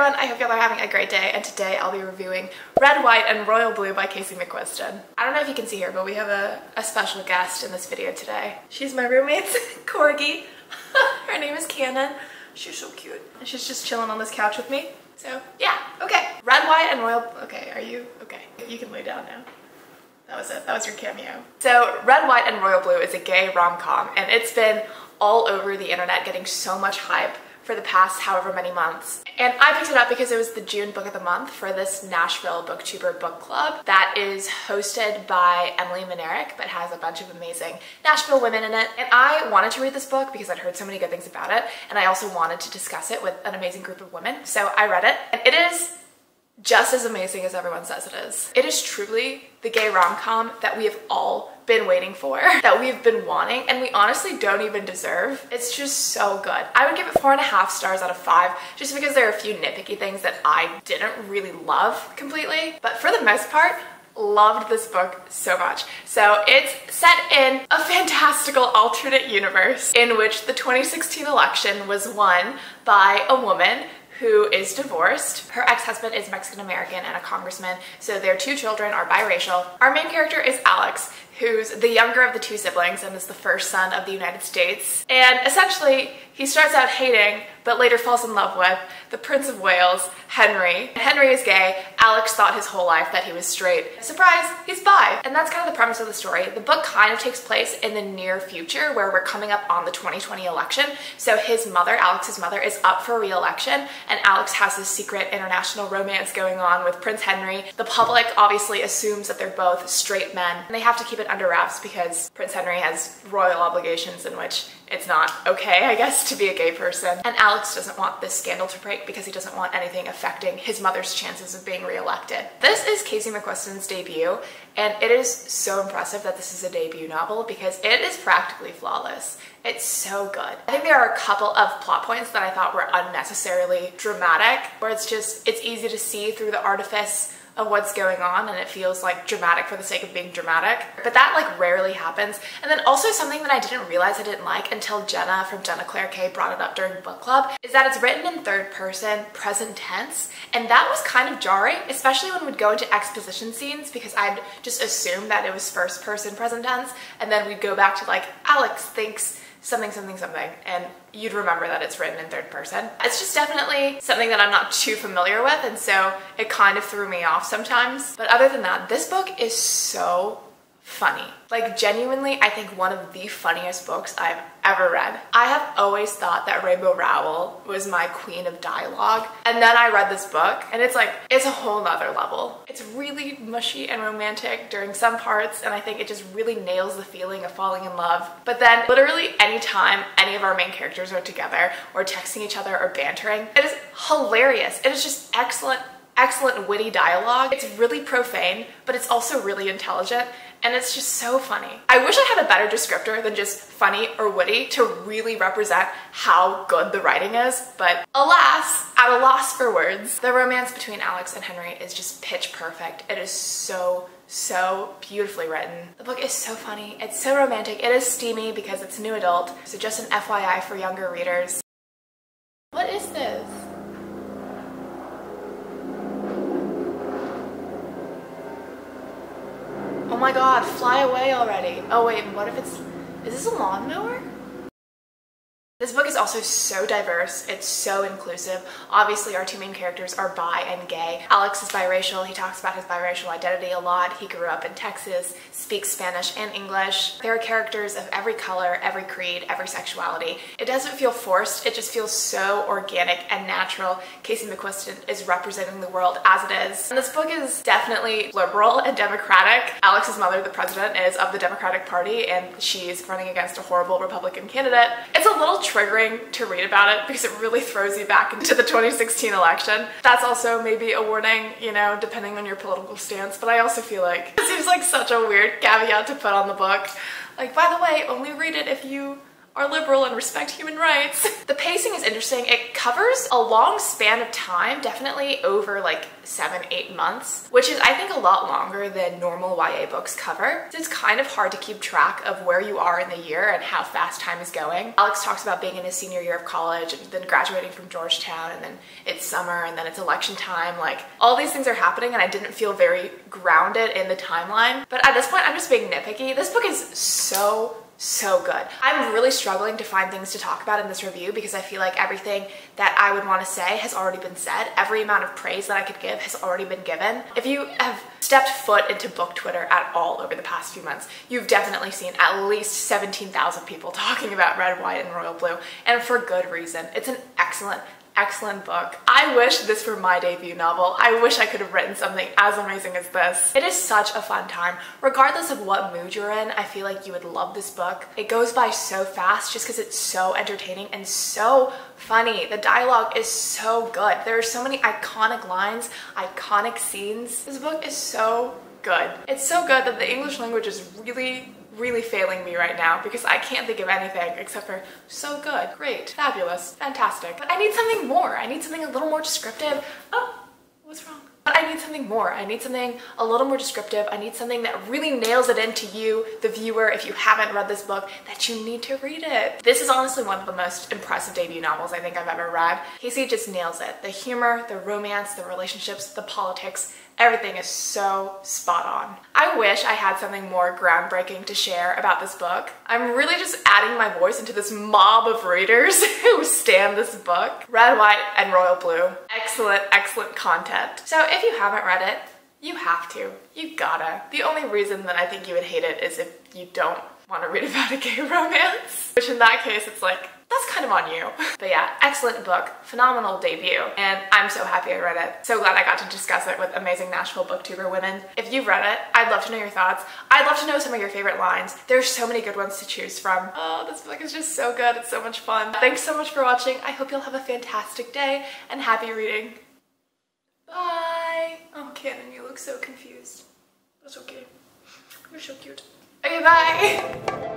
everyone, I hope y'all are having a great day, and today I'll be reviewing Red, White, and Royal Blue by Mcquiston. I don't know if you can see here, but we have a special guest in this video today. She's my roommate's corgi. Her name is Cannon. She's so cute. And she's just chilling on this couch with me. So yeah, okay. Red, White, and Royal, okay, are you, okay. You can lay down now. That was it, that was your cameo. So Red, White, and Royal Blue is a gay rom-com, and it's been all over the internet getting so much hype for the past however many months. And I picked it up because it was the June book of the month for this Nashville booktuber book club that is hosted by Emily Minerick, but has a bunch of amazing Nashville women in it. And I wanted to read this book because I'd heard so many good things about it, and I also wanted to discuss it with an amazing group of women. So I read it, and it is just as amazing as everyone says it is. It is truly the gay rom-com that we have all been waiting for, that we've been wanting, and we honestly don't even deserve. It's just so good. I would give it 4.5 stars out of 5, just because there are a few nitpicky things that I didn't really love completely. But for the most part, loved this book so much. So it's set in a fantastical alternate universe in which the 2016 election was won by a woman who is divorced. Her ex-husband is Mexican-American and a congressman, so their 2 children are biracial. Our main character is Alex, who's the younger of the 2 siblings and is the first son of the United States. And essentially, he starts out hating, but later falls in love with the Prince of Wales, Henry. Henry is gay. Alex thought his whole life that he was straight. Surprise, he's bi. And that's kind of the premise of the story. The book kind of takes place in the near future, where we're coming up on the 2020 election. So his mother, Alex's mother, is up for re-election, and Alex has this secret international romance going on with Prince Henry. The public obviously assumes that they're both straight men, and they have to keep it under wraps because Prince Henry has royal obligations in which it's not okay, I guess, to be a gay person. And Alex doesn't want this scandal to break because he doesn't want anything affecting his mother's chances of being re-elected. This is Mcquiston's debut, and it is so impressive that this is a debut novel because it is practically flawless. It's so good. I think there are a couple of plot points that I thought were unnecessarily dramatic, where it's easy to see through the artifice of what's going on, and it feels like dramatic for the sake of being dramatic. But that like rarely happens. And then also something that I didn't realize I didn't like until Jenna from Jenna Claire K brought it up during book club is that it's written in 3rd person present tense, and that was kind of jarring, especially when we'd go into exposition scenes, because I'd just assumed that it was 1st person present tense, and then we'd go back to like Alex thinks something, something, something, and you'd remember that it's written in 3rd person. It's just definitely something that I'm not too familiar with, and so it kind of threw me off sometimes. But other than that, this book is so funny. Like genuinely, I think one of the funniest books I've ever read. I have always thought that Rainbow Rowell was my queen of dialogue, and then I read this book and it's a whole nother level. It's really mushy and romantic during some parts, and I think it just really nails the feeling of falling in love. But then literally anytime any of our main characters are together or texting each other or bantering, it is hilarious. It is just excellent witty dialogue. It's really profane, but it's also really intelligent, and it's just so funny. I wish I had a better descriptor than just funny or witty to really represent how good the writing is, but alas, at a loss for words. The romance between Alex and Henry is just pitch perfect. It is so beautifully written. The book is so funny. It's so romantic. It is steamy because it's new adult, so just an FYI for younger readers. What is this? Oh my god, fly away already. Oh wait, what if is this a lawnmower? This book is also so diverse, it's so inclusive. Obviously our 2 main characters are bi and gay. Alex is biracial, he talks about his biracial identity a lot. He grew up in Texas, speaks Spanish and English. There are characters of every color, every creed, every sexuality. It doesn't feel forced, it just feels so organic and natural. Mcquiston is representing the world as it is. And this book is definitely liberal and democratic. Alex's mother, the president, is of the Democratic Party, and she's running against a horrible Republican candidate. It's a little triggering to read about it because it really throws you back into the 2016 election. That's also maybe a warning, you know, depending on your political stance, but I also feel like it seems like such a weird caveat to put on the book. Like, by the way, only read it if you are liberal and respect human rights. The pacing is interesting. It covers a long span of time, definitely over like 7-8 months, which is I think a lot longer than normal YA books cover. So it's kind of hard to keep track of where you are in the year and how fast time is going. Alex talks about being in his senior year of college and then graduating from Georgetown, and then it's summer and then it's election time. Like all these things are happening and I didn't feel very grounded in the timeline. But at this point I'm just being nitpicky. This book is so good. I'm really struggling to find things to talk about in this review because I feel like everything that I would want to say has already been said. Every amount of praise that I could give has already been given. If you have stepped foot into book Twitter at all over the past few months, you've definitely seen at least 17,000 people talking about Red, White, and Royal Blue, and for good reason. It's an excellent book. I wish this were my debut novel. I wish I could have written something as amazing as this. It is such a fun time. Regardless of what mood you're in, I feel like you would love this book. It goes by so fast just because it's so entertaining and so funny. The dialogue is so good. There are so many iconic lines, iconic scenes. This book is so good. It's so good that the English language is really failing me right now because I can't think of anything except for so good, great, fabulous, fantastic. But I need something more. I need something a little more descriptive. Oh, what's wrong? But I need something more. I need something a little more descriptive. I need something that really nails it into you, the viewer, if you haven't read this book, that you need to read it. This is honestly one of the most impressive debut novels I think I've ever read. Casey just nails it. The humor, the romance, the relationships, the politics, everything is so spot on. I wish I had something more groundbreaking to share about this book. I'm really just adding my voice into this mob of readers who stan this book. Red, White, and Royal Blue. Excellent content. So if you haven't read it, you have to. You gotta. The only reason that I think you would hate it is if you don't want to read about a gay romance. Which in that case, it's like, that's kind of on you. But yeah, excellent book, phenomenal debut, and I'm so happy I read it. So glad I got to discuss it with amazing Nashville booktuber women. If you've read it, I'd love to know your thoughts. I'd love to know some of your favorite lines. There's so many good ones to choose from. Oh, this book is just so good. It's so much fun. Thanks so much for watching. I hope you'll have a fantastic day and happy reading. Bye. Oh, Cannon, you look so confused. That's okay. You're so cute. Okay, bye.